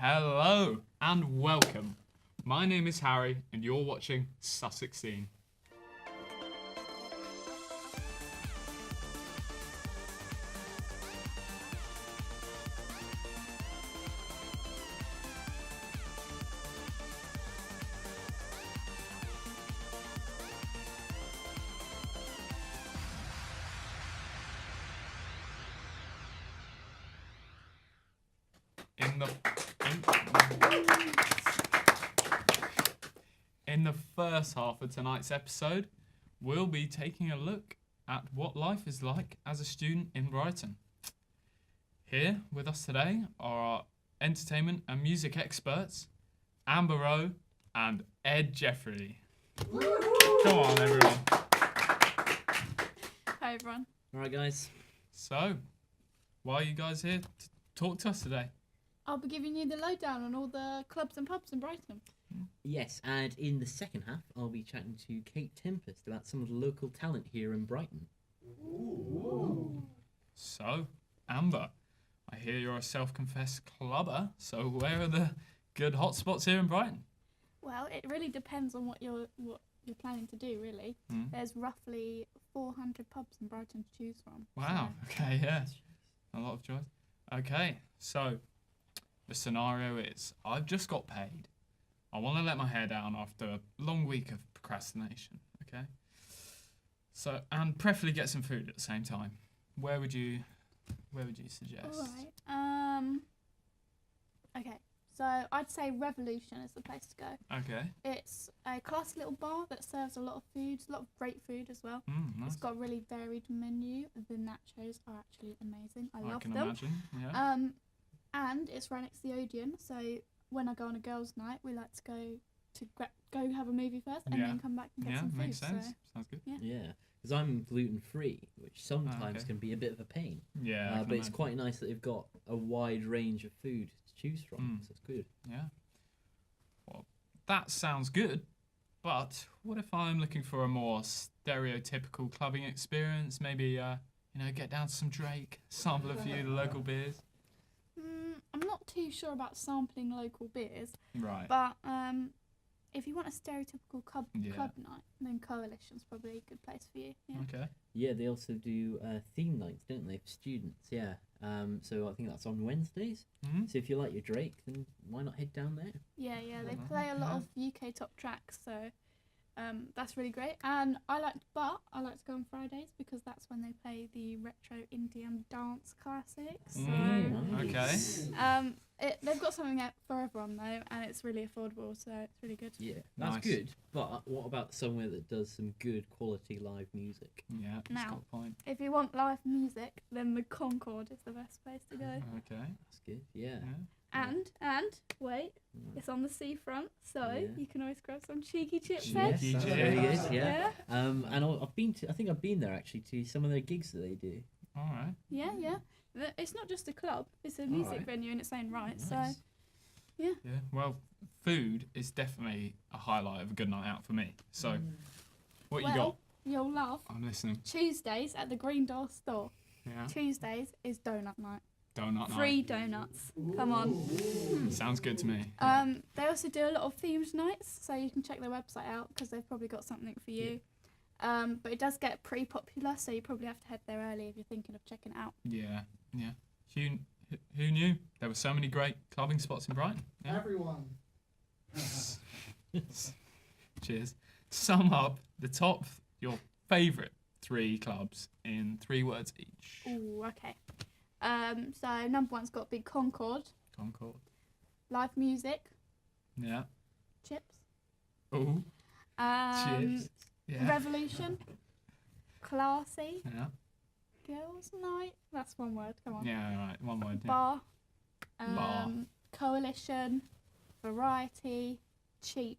Hello and welcome. My name is Harry and you're watching Sussex Scene. In the first half of tonight's episode, we'll be taking a look at what life is like as a student in Brighton. Here with us today are our entertainment and music experts, Amber Rowe and Ed Jeffrey. Come on, everyone. Hi, everyone. All right, guys. So, why are you guys here to talk to us today? I'll be giving you the lowdown on all the clubs and pubs in Brighton. Yes, and in the second half, I'll be chatting to Kate Tempest about some of the local talent here in Brighton. Ooh. So, Amber, I hear you're a self-confessed clubber, so where are the good hotspots here in Brighton? Well, it really depends on what you're planning to do, really. There's roughly 400 pubs in Brighton to choose from. Wow, so. Okay, yeah. A lot of choice. Okay, so the scenario is I've just got paid. I want to let my hair down after a long week of procrastination, okay? So, and preferably get some food at the same time. Where would you suggest? All right. Okay, so I'd say Revolution is the place to go. Okay. It's a classy little bar that serves a lot of food, a lot of great food as well. Nice. It's got a really varied menu. The nachos are actually amazing. I love can them. Imagine, yeah. And it's right next to the Odeon, so when I go on a girls' night, we like to go have a movie first and then come back and get some food. Yeah, makes sense. So, Sounds good. Yeah, because I'm gluten-free, which sometimes can be a bit of a pain. Yeah, but it's quite nice that they've got a wide range of food to choose from, so it's good. Yeah. Well, that sounds good, but what if I'm looking for a more stereotypical clubbing experience? Maybe, get down to some Drake, sample a few of the local beers. I'm not too sure about sampling local beers. Right. But if you want a stereotypical club night, then Coalition's probably a good place for you. Yeah. Okay. Yeah, they also do theme nights, don't they, for students? Yeah. So I think that's on Wednesdays. Mm-hmm. So if you like your Drake, then why not head down there? Yeah, they play a lot of UK top tracks, so that's really great. And I like to go on Fridays because that's when they play the retro Indian dance classics. So, nice. Okay. They've got something out for everyone though, and it's really affordable, so it's really good. Yeah, that's good. But what about somewhere that does some good quality live music? Yeah, that's got a point. If you want live music, then the Concord is the best place to go. Okay. That's good, yeah. And wait, it's on the seafront, so you can always grab some cheeky chips. Yes, that's very good. Yeah. And I think I've been there actually to some of their gigs that they do. All right. Yeah. It's not just a club; it's a music venue in its own right. Nice. So, yeah. Yeah. Well, food is definitely a highlight of a good night out for me. So, what you got? You'll laugh. I'm listening. Tuesdays at the Green Door store. Yeah. Tuesdays is donut night. Donut night. Free donuts. Come on. Sounds good to me. They also do a lot of themed nights, so you can check their website out because they've probably got something for you. But it does get pretty popular, so you probably have to head there early if you're thinking of checking it out. Yeah. Who knew there were so many great clubbing spots in Brighton? Yeah. Everyone. Cheers. Sum up your favourite 3 clubs in 3 words each. Ooh, okay. So number 1's got Big Concord. Concord. Live music. Yeah. Chips. Ooh. Chips. Yeah. Revolution. Classy. Yeah. Girls' night. That's one word. Come on. Yeah, right. One word. Bar. Bar. Coalition. Variety. Cheap.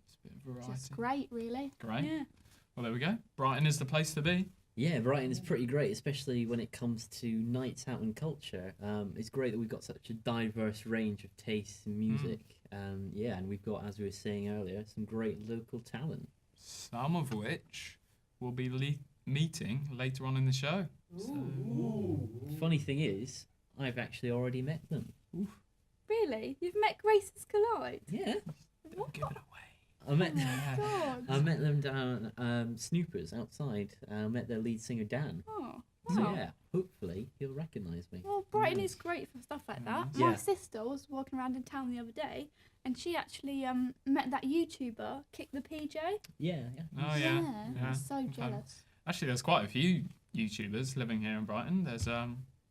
It's a bit of variety. Just great, really. Great. Yeah. Well, there we go. Brighton is the place to be. Yeah, Brighton is pretty great, especially when it comes to nights out and culture. It's great that we've got such a diverse range of tastes in music. And we've got, as we were saying earlier, some great local talent. Some of which we'll be meeting later on in the show. Funny thing is, I've actually already met them. Really? Really? You've met Graces Collide? Yeah. Don't give it away. I met God. I met them down Snoopers outside. I met their lead singer Dan. Oh, So wow. yeah, hopefully he'll recognise me. Well, Brighton is great for stuff like that. Yeah. My sister was walking around in town the other day, and she actually met that YouTuber, Kick the PJ. Yeah. Oh yeah. I'm so Okay. jealous. Actually, there's quite a few YouTubers living here in Brighton. There's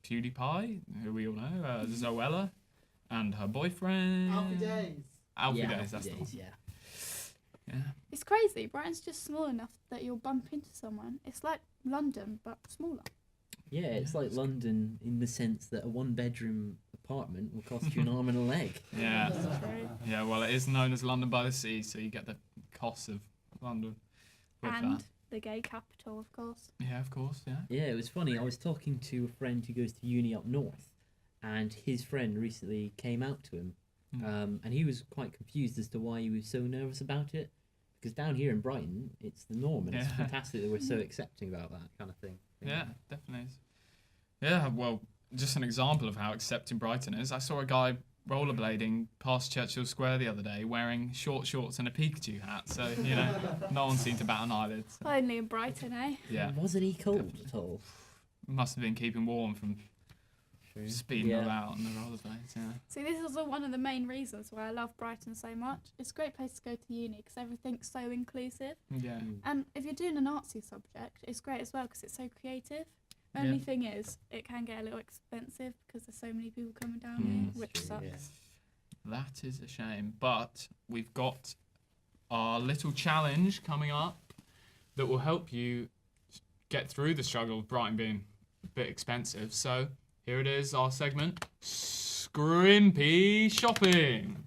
PewDiePie, who we all know, Zoella, and her boyfriend. Happy days. Alfie Yeah, Days, that's the Alfie one. Days, yeah. Yeah. It's crazy. Brighton's just small enough that you'll bump into someone. It's like London, but smaller. Yeah, it's like London in the sense that a one-bedroom apartment will cost you an arm and a leg. Yeah. That's true. Yeah, well, it is known as London by the Sea, so you get the costs of London with And that. the gay capital, of course. Yeah, of course, yeah. Yeah, it was funny. I was talking to a friend who goes to uni up north, and his friend recently came out to him, and he was quite confused as to why he was so nervous about it. Because down here in Brighton, it's the norm, and it's Yeah. fantastic that we're so accepting about that kind of thing. Yeah, definitely is. Yeah, well, just an example of how accepting Brighton is. I saw a guy rollerblading past Churchill Square the other day wearing short shorts and a Pikachu hat, so, you know, no one seemed to bat an eyelid. So, Only in Brighton, eh? yeah, Wasn't he cold at all? must have been keeping warm from speeding Yeah. about on the rollerblades, yeah. See, this is one of the main reasons why I love Brighton so much. It's a great place to go to uni because everything's so inclusive. Yeah. And if you're doing an artsy subject, it's great as well because it's so creative. Only thing is, it can get a little expensive because there's so many people coming down here, which true, sucks. yeah. That is a shame, but we've got our little challenge coming up that will help you get through the struggle of Brighton being a bit expensive. So here it is, our segment, Scrimpy Shopping.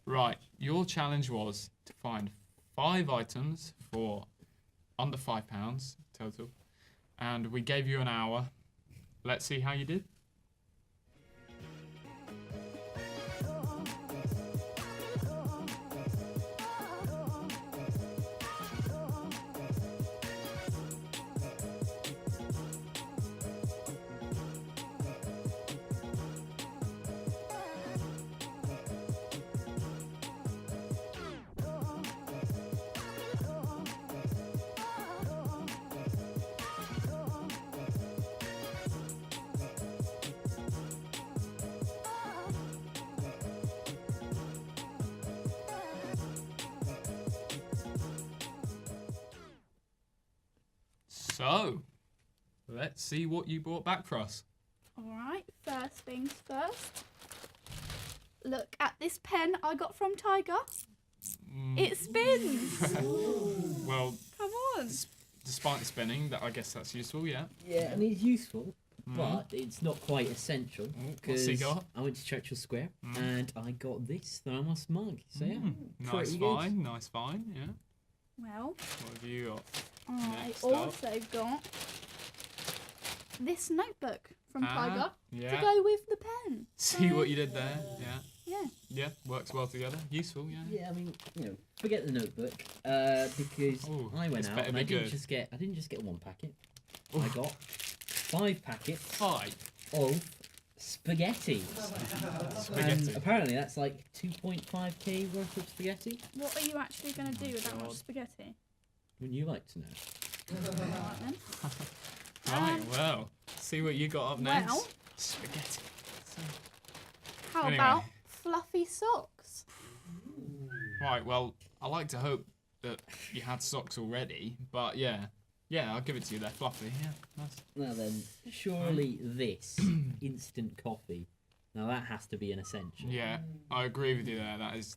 Right, your challenge was to find 5 items for under £5 total, and we gave you an hour. Let's see how you did. So, let's see what you brought back for us. Alright, first things first. Look at this pen I got from Tiger. It spins. Well, Come on. despite the spinning, I guess that's useful, yeah. Yeah, I mean, it's useful, but it's not quite essential. What's he 'cause got? I went to Churchill Square, and I got this thermos mug. So yeah, Nice pretty good. find, nice find, yeah. Well, What have you got? I Next up. also got this notebook from Tiger to Yeah. go with the pen. See what you did there, yeah. Yeah. Yeah, works well together. Useful, yeah. Yeah, I mean, forget the notebook, because Ooh, I went this out better and be I didn't good. just get 1 packet. I got 5 packets 5 of spaghetti. And spaghetti. apparently that's like 2.5k worth of spaghetti. What are you actually going to do with that God. much spaghetti? Wouldn't you like to know? Alright then. Right, well, see what you got up next. Well- Spaghetti. How Anyway. about fluffy socks? Right, well, I like to hope that you had socks already, but yeah, I'll give it to you. They're fluffy. Yeah, nice. Now then, surely this instant coffee. Now that has to be an essential. Yeah, I agree with you there. That is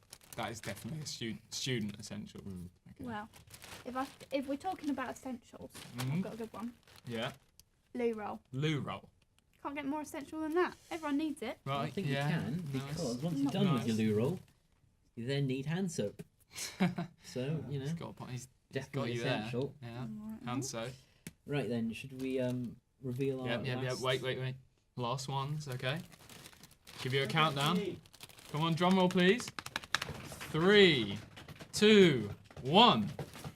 definitely a student essential. Okay. Well, if we're talking about essentials, I've Mhm. got a good one. Yeah, Loo roll. loo roll. Can't get more essential than that. Everyone needs it. Right, I think yeah, you can, nice. because once you're Not done with nice. your loo roll, you then need hand soap. So, He's got a point. He's definitely got you there. essential. Yeah, Alright and then. so. Right then, should we reveal our Yeah. last... Wait. Last ones, okay. Give you a countdown. Come on, drum roll, please. 3, 2, 1.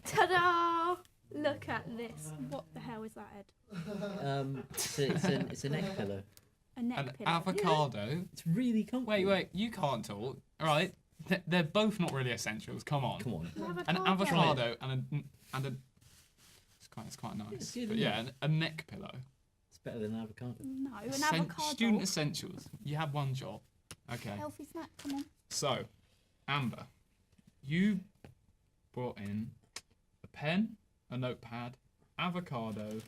Ta-da! Look at this. What the hell is that, Ed? it's a neck pillow. A A neck an pillow. avocado. It's really comfy. Wait, you can't talk. All right, they're both not really essentials. Come on. Come on. An avocado and a. It's quite nice. It's good, But isn't yeah, a neck pillow. It's better than avocado. No, an avocado. Student essentials. You have one job. Okay. Healthy snack, come on. So, Amber, you brought in a pen, a notepad, avocado,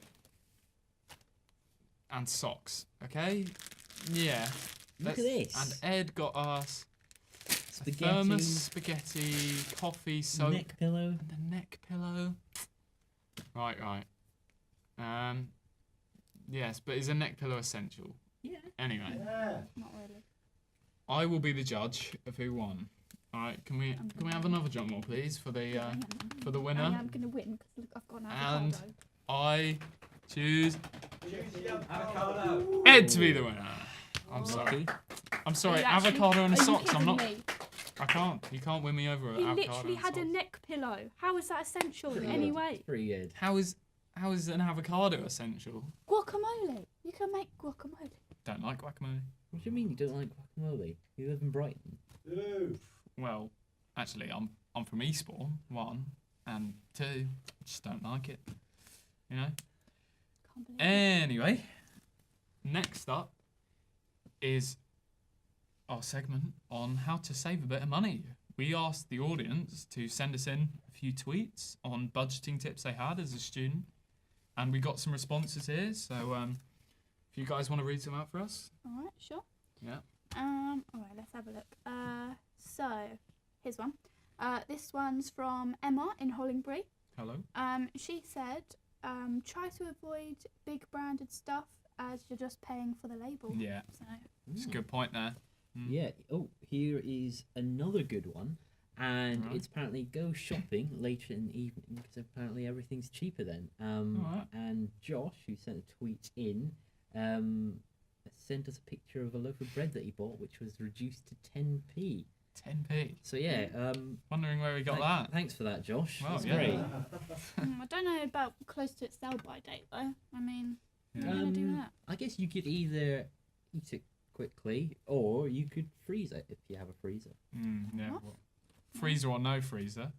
and socks. Okay? Yeah. Look at this. And Ed got us Spaghetti. a thermos, spaghetti, coffee, soap, Neck pillow. and a neck pillow. Right. Yes, but is a neck pillow essential? Yeah. Anyway, Not really. I will be the judge of who won. All right, can we have another drum roll, please, for the winner? I am going to win because look, I've got an avocado. And I choose Ed to be the winner. I'm sorry. Lucky. I'm sorry. Are you actually- Avocado and are you socks. I'm kidding not. me? I can't. You can't win me over. He avocado literally and had a socks. neck pillow. How is that essential Pretty in good. any way? Pretty good. How is an avocado essential? Guacamole. You can make guacamole. Don't like guacamole. What do you mean you don't like guacamole? You live in Brighton. Well, actually, I'm from Eastbourne. 1 and 2. Just don't like it. You know. Can't believe it. Anyway, next up is our segment on how to save a bit of money. We asked the audience to send us in a few tweets on budgeting tips they had as a student, and we got some responses here. So, if you guys want to read some out for us, All right, sure. yeah. All right, let's have a look. So here's one. This one's from Emma in Hollingbury. Hello. She said, try to avoid big branded stuff as you're just paying for the label. Yeah, So it's a good point there. Yeah. Oh, here is another good one. And Right. it's apparently go shopping later in the evening because apparently everything's cheaper then. Alright. And Josh, who sent a tweet in, sent us a picture of a loaf of bread that he bought, which was reduced to 10p. 10p. So yeah, Wondering where we got that. thanks for that, Josh. Well, That's yeah. great. I don't know about close to its sell-by date though. I mean, Yeah. how are you gonna do that? I guess you could either eat it quickly or you could freeze it if you have a freezer. Yeah. What? Well, freezer or no freezer.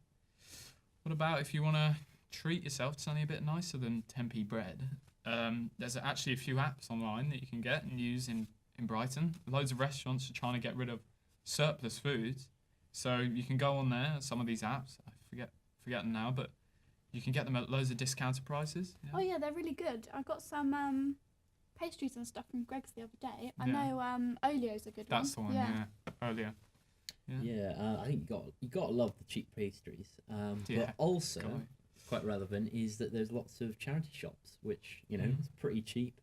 What about if you want to treat yourself to something a bit nicer than 10p bread? There's actually a few apps online that you can get and use in Brighton. Loads of restaurants are trying to get rid of surplus foods. So you can go on there, some of these apps, I forget them now, but you can get them at loads of discounted prices. Yeah. Oh yeah, they're really good. I got some pastries and stuff from Greg's the other day. I Yeah. know Oleo's a good That's the one. one, yeah. Earlier. Yeah. Yeah, I think you got to love the cheap pastries. Yeah, But also, Got it. quite relevant is that there's lots of charity shops, which it's pretty cheap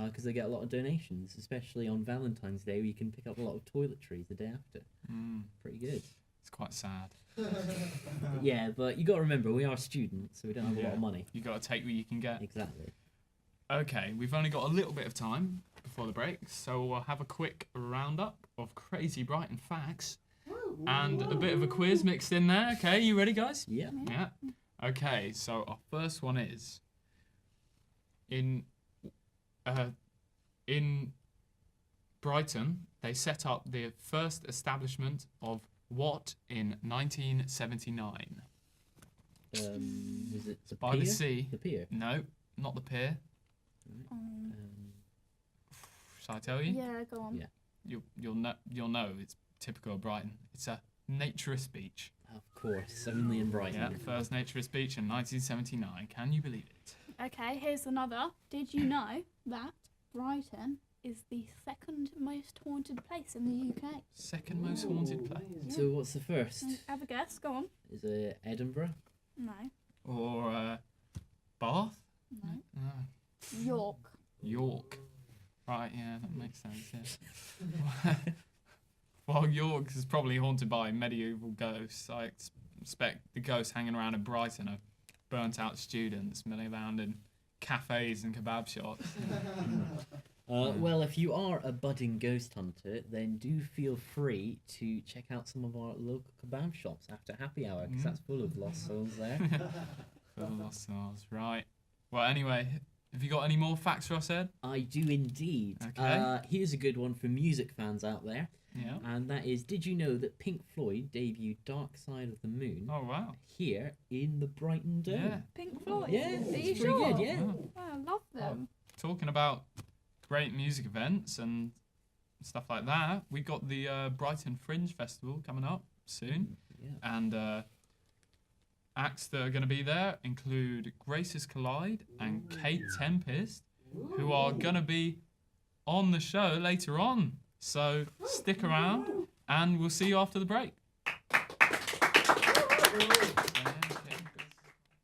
because they get a lot of donations, especially on Valentine's Day, where you can pick up a lot of toiletries the day after. Pretty good. It's quite sad. Yeah, but you got to remember we are students, so we don't have a lot of money. You got to take what you can get. Exactly. Okay, we've only got a little bit of time before the break, so we'll have a quick roundup of crazy Brighton facts and a bit of a quiz mixed in there. Okay, you ready, guys? Yeah. Yeah. Okay, so our first one is in Brighton, they set up the first establishment of what in 1979? Was it the By pier? the sea. The pier. No, not the pier. Um, Shall I tell you? yeah, go on. Yeah. You'll know it's typical of Brighton. It's a naturist beach. Of course, only in Brighton. Yeah, first naturist beach in 1979. Can you believe it? Okay, here's another. Did you know that Brighton is the second most haunted place in the UK? Second most haunted place. So what's the first? Have a guess. Go on. Is it Edinburgh? No. Or Bath? No. No. York. York. Right, yeah, that makes sense, yeah. Well, York is probably haunted by medieval ghosts. I expect the ghosts hanging around in Brighton are burnt out students milling around in cafes and kebab shops. Well, if you are a budding ghost hunter, then do feel free to check out some of our local kebab shops after happy hour, because that's full of lost souls there. Full of lost souls, right. Well, anyway, Have you got any more facts for us, Ed? I do indeed. Okay. Here's a good one for music fans out there. Yeah. And that is, did you know that Pink Floyd debuted Dark Side of the Moon Oh, wow. here in the Brighton Dome? Yeah. Pink Floyd. Yeah, Are you it's pretty sure? good, yeah. Wow. Oh, I love them. Talking about great music events and stuff like that, we got the Brighton Fringe Festival coming up soon. Yeah. And acts that are going to be there include Graces Collide and Kate Tempest, who are going to be on the show later on. So stick around and we'll see you after the break. Yeah.